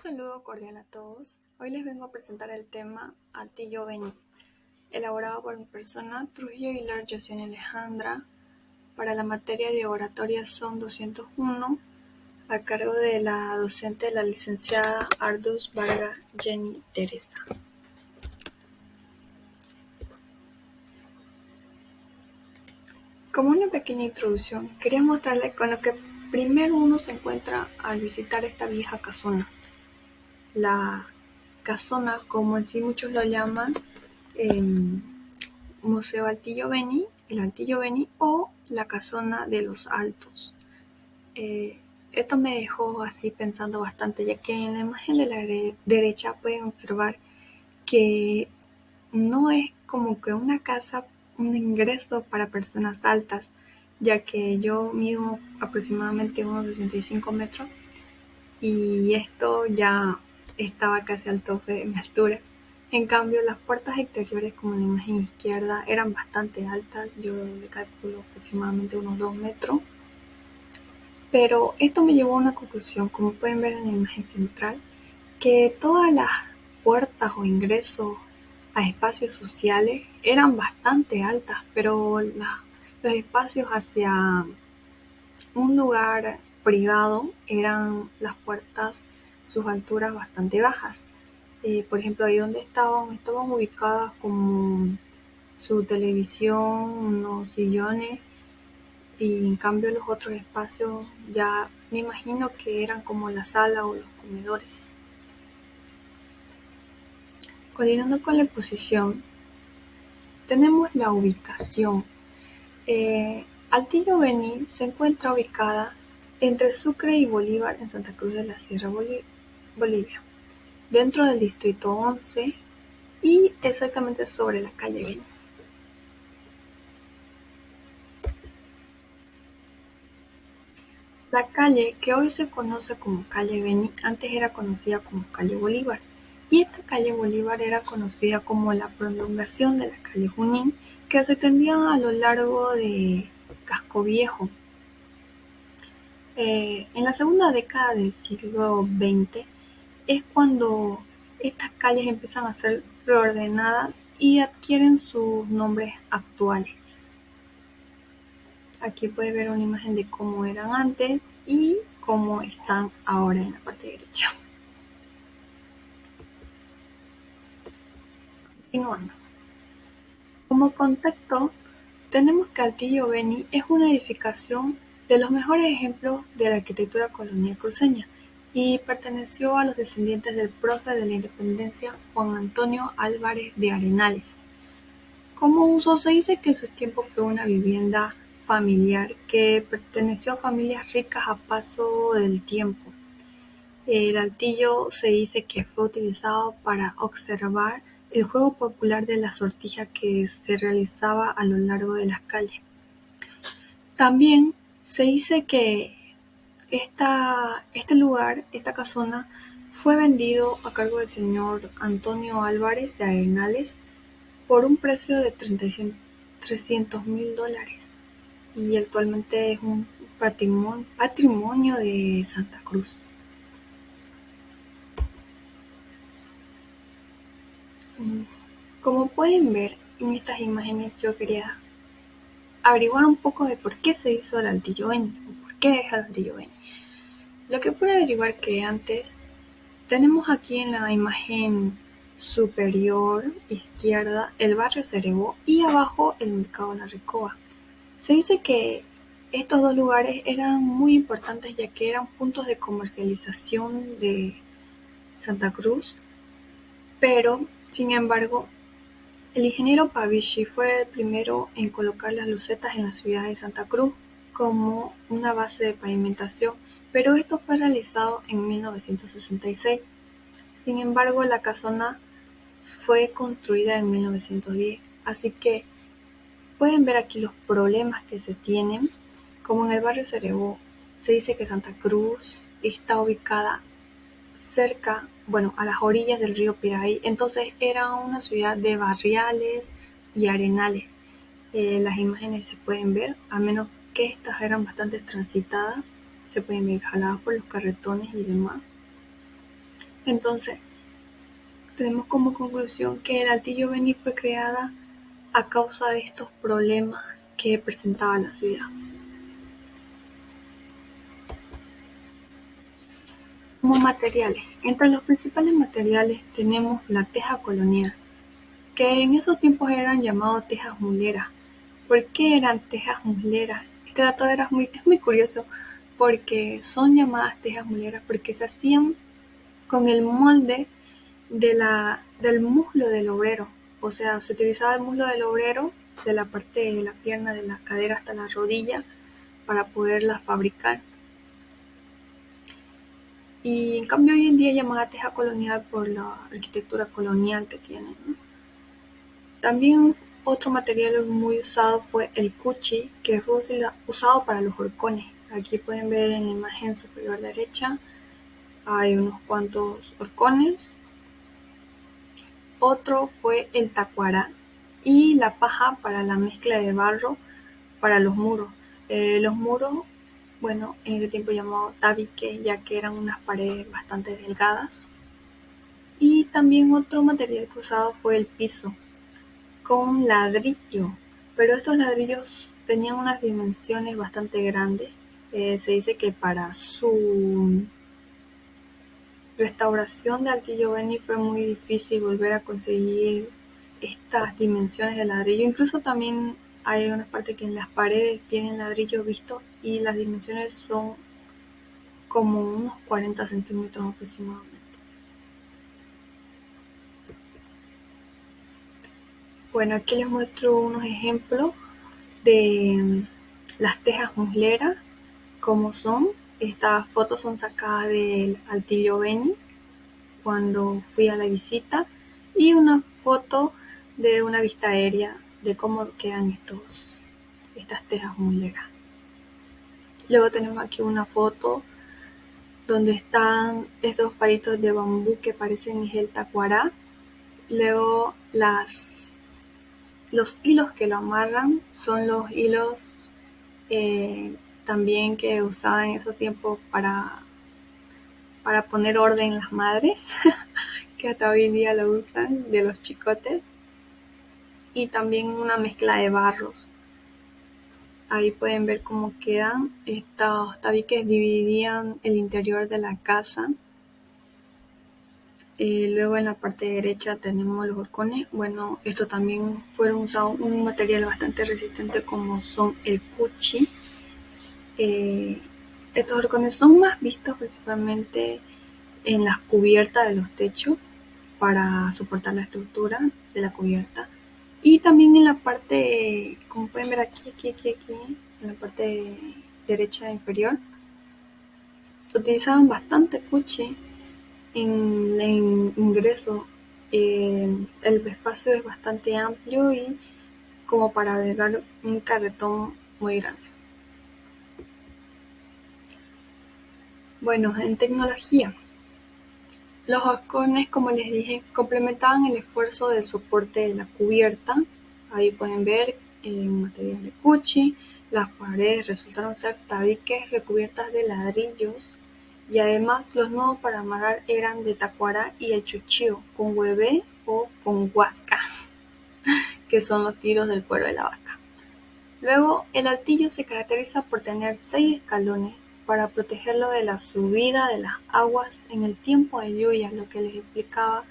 saludo cordial a todos. Hoy les vengo a presentar el tema Altillo Beni, elaborado por mi persona, Trujillo Aguilar Yoseni Alejandra, para la materia de oratoria son 201, a cargo de la docente la licenciada Arduz Vargas Jenny Teresa. Como una pequeña introducción, quería mostrarles con lo que primero uno se encuentra al visitar esta vieja casona. La casona, como en sí muchos lo llaman, Museo Altillo Beni, el Altillo Beni o la Casona de los Altos. Esto me dejó así pensando bastante, ya que en la imagen de la derecha pueden observar que no es como que una casa, un ingreso para personas altas, ya que yo mido aproximadamente unos 65 metros y esto ya estaba casi al tope de mi altura. En cambio, las puertas exteriores, como en la imagen izquierda, eran bastante altas, yo le calculo aproximadamente unos 2 metros. Pero esto me llevó a una conclusión, como pueden ver en la imagen central, que todas las puertas o ingresos a espacios sociales eran bastante altas, pero los espacios hacia un lugar privado eran las puertas, sus alturas bastante bajas. Por ejemplo, ahí donde estaban ubicadas como su televisión, unos sillones, y en cambio los otros espacios ya me imagino que eran como la sala o los comedores. Continuando con la exposición, tenemos la ubicación. Altillo Beni se encuentra ubicada entre Sucre y Bolívar en Santa Cruz de la Sierra, Bolivia, dentro del distrito 11 y exactamente sobre la calle Beni. La calle, que hoy se conoce como calle Beni, antes era conocida como calle Bolívar, y esta calle Bolívar era conocida como la prolongación de la calle Junín, que se extendía a lo largo de Casco Viejo. En la segunda década del siglo XX es cuando estas calles empiezan a ser reordenadas y adquieren sus nombres actuales. Aquí puede ver una imagen de cómo eran antes y cómo están ahora en la parte derecha. Continuando. Como contexto, tenemos que Altillo Beni es una edificación de los mejores ejemplos de la arquitectura colonial cruceña y perteneció a los descendientes del prócer de la independencia Juan Antonio Álvarez de Arenales. Como uso se dice que en sus tiempos fue una vivienda familiar que perteneció a familias ricas a paso del tiempo. El altillo se dice que fue utilizado para observar el juego popular de la sortija que se realizaba a lo largo de las calles. También se dice que este lugar, esta casona, fue vendido a cargo del señor Antonio Álvarez de Arenales por un precio de $300,000 y actualmente es un patrimonio de Santa Cruz. Como pueden ver en estas imágenes, yo quería averiguar un poco de por qué se hizo el Altillo Beni o por qué es el Altillo Beni. Lo que pude averiguar que antes tenemos aquí en la imagen superior izquierda el barrio Cerebó y abajo el mercado La Recoba. Se dice que estos dos lugares eran muy importantes ya que eran puntos de comercialización de Santa Cruz, pero sin embargo el ingeniero Pavisci fue el primero en colocar las lucetas en la ciudad de Santa Cruz como una base de pavimentación, pero esto fue realizado en 1966. Sin embargo, la casona fue construida en 1910, así que pueden ver aquí los problemas que se tienen, como en el barrio Cerebó. Se dice que Santa Cruz está ubicada cerca, a las orillas del río Piraí, entonces era una ciudad de barriales y arenales. Las imágenes se pueden ver, a menos que estas eran bastante transitadas, se pueden ver jaladas por los carretones y demás. Entonces, tenemos como conclusión que el Altillo Beni fue creada a causa de estos problemas que presentaba la ciudad. Como materiales, entre los principales materiales tenemos la teja colonial, que en esos tiempos eran llamados tejas muleras. ¿Por qué eran tejas muleras? Este dato es muy curioso porque son llamadas tejas muleras porque se hacían con el molde del muslo del obrero. O sea, se utilizaba el muslo del obrero de la parte de la pierna, de la cadera hasta la rodilla para poderlas fabricar. Y en cambio hoy en día es llamada teja colonial por la arquitectura colonial que tienen, ¿no? También otro material muy usado fue el cuchi, que fue usado para los horcones. Aquí pueden ver en la imagen superior derecha, hay unos cuantos horcones. Otro fue el tacuará y la paja para la mezcla de barro para los muros. Los muros, bueno, en ese tiempo llamado tabique, ya que eran unas paredes bastante delgadas. Y también otro material que usado fue el piso, con ladrillo, pero estos ladrillos tenían unas dimensiones bastante grandes. Se dice que para su restauración de Altillo Beni fue muy difícil volver a conseguir estas dimensiones de ladrillo. Incluso también hay una parte que en las paredes tienen ladrillo visto y las dimensiones son como unos 40 centímetros aproximadamente. Bueno, aquí les muestro unos ejemplos de las tejas musleras, como son. Estas fotos son sacadas del Altillo Beni cuando fui a la visita y una foto de una vista aérea de cómo quedan estas tejas musleras. Luego tenemos aquí una foto donde están esos palitos de bambú que parecen el tacuará. Luego los hilos que lo amarran son los hilos también que usaban en esos tiempos para poner orden las madres, que hasta hoy en día lo usan, de los chicotes. Y también una mezcla de barros. Ahí pueden ver cómo quedan. Estos tabiques dividían el interior de la casa. Luego en la parte derecha tenemos los horcones. Bueno, estos también fueron usados un material bastante resistente como son el cuchi. Estos horcones son más vistos principalmente en las cubiertas de los techos para soportar la estructura de la cubierta. Y también en la parte, como pueden ver aquí, en la parte derecha inferior, se utilizaban bastante cuchi en el ingreso. El espacio es bastante amplio y como para agregar un carretón muy grande. Bueno, en tecnología, los balcones, como les dije, complementaban el esfuerzo del soporte de la cubierta. Ahí pueden ver material de cuchi. Las paredes resultaron ser tabiques recubiertas de ladrillos y además los nudos para amarrar eran de tacuara y el chuchío con hueve o con huasca, que son los tiros del cuero de la vaca. Luego, el altillo se caracteriza por tener 6 escalones para protegerlo de la subida de las aguas en el tiempo de lluvia, lo que les explicaba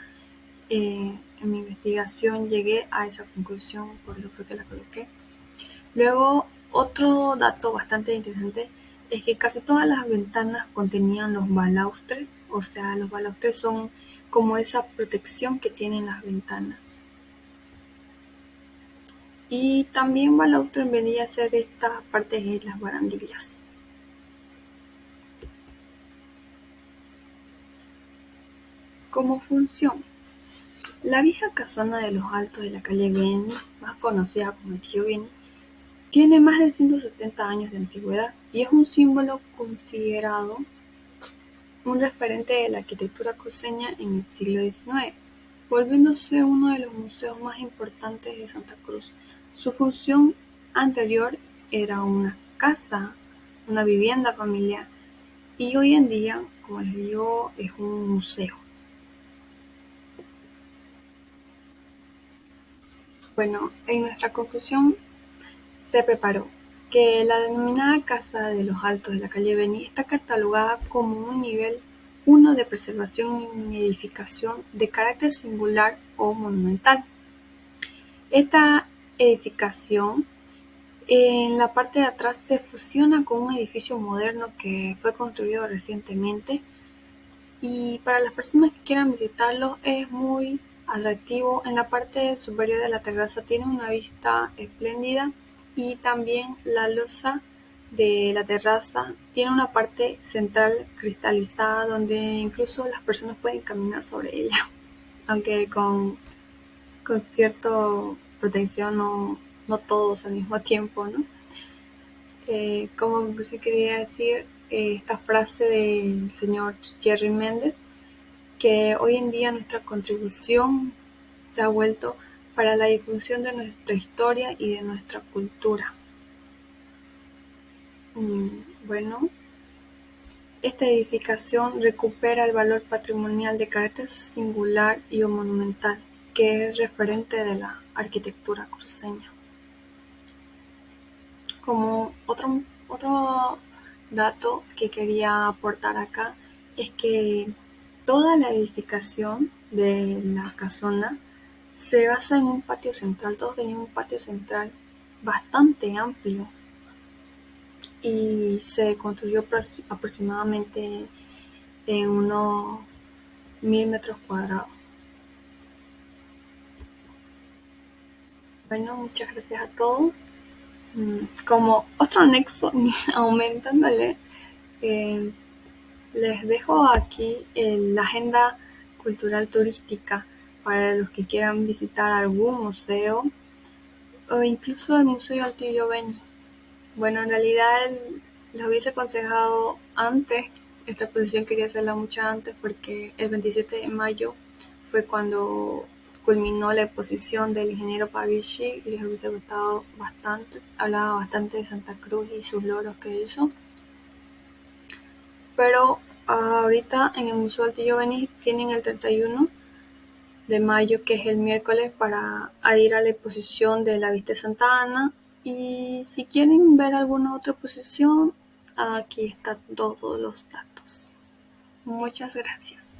en mi investigación. Llegué a esa conclusión, por eso fue que la coloqué. Luego, otro dato bastante interesante es que casi todas las ventanas contenían los balaustres, o sea, los balaustres son como esa protección que tienen las ventanas. Y también balaustre venía a ser estas partes de las barandillas. Como función, la vieja casona de los Altos de la calle Beni, más conocida como el Tío Beni, tiene más de 170 años de antigüedad y es un símbolo considerado un referente de la arquitectura cruceña en el siglo XIX, volviéndose uno de los museos más importantes de Santa Cruz. Su función anterior era una casa, una vivienda familiar, y hoy en día, como les digo, es un museo. Bueno, en nuestra conclusión se preparó que la denominada Casa de los Altos de la calle Beni está catalogada como un nivel 1 de preservación y edificación de carácter singular o monumental. Esta edificación en la parte de atrás se fusiona con un edificio moderno que fue construido recientemente y para las personas que quieran visitarlo es muy atractivo. En la parte superior de la terraza tiene una vista espléndida y también la losa de la terraza tiene una parte central cristalizada donde incluso las personas pueden caminar sobre ella, aunque con cierta protección, no todos al mismo tiempo, ¿no? Como conclusión quería decir esta frase del señor Jerry Méndez, que hoy en día nuestra contribución se ha vuelto para la difusión de nuestra historia y de nuestra cultura. Bueno, esta edificación recupera el valor patrimonial de carácter singular y o monumental, que es referente de la arquitectura cruceña. Como otro dato que quería aportar acá es que toda la edificación de la casona se basa en un patio central. Todos tenían un patio central bastante amplio y se construyó aproximadamente en unos 1000 metros cuadrados. Bueno, muchas gracias a todos. Como otro anexo, aumentándole, eh, les dejo aquí la agenda cultural turística para los que quieran visitar algún museo o incluso el Museo del Tío Beni. Bueno, en realidad les hubiese aconsejado antes, esta exposición quería hacerla mucho antes porque el 27 de mayo fue cuando culminó la exposición del ingeniero Pavisci y les hubiese gustado bastante, hablaba bastante de Santa Cruz y sus logros que hizo. Pero ahorita en el Museo del Tío Beni tienen el 31 de mayo, que es el miércoles, para ir a la exposición de la Vista de Santa Ana. Y si quieren ver alguna otra exposición, aquí están todos los datos. Muchas gracias.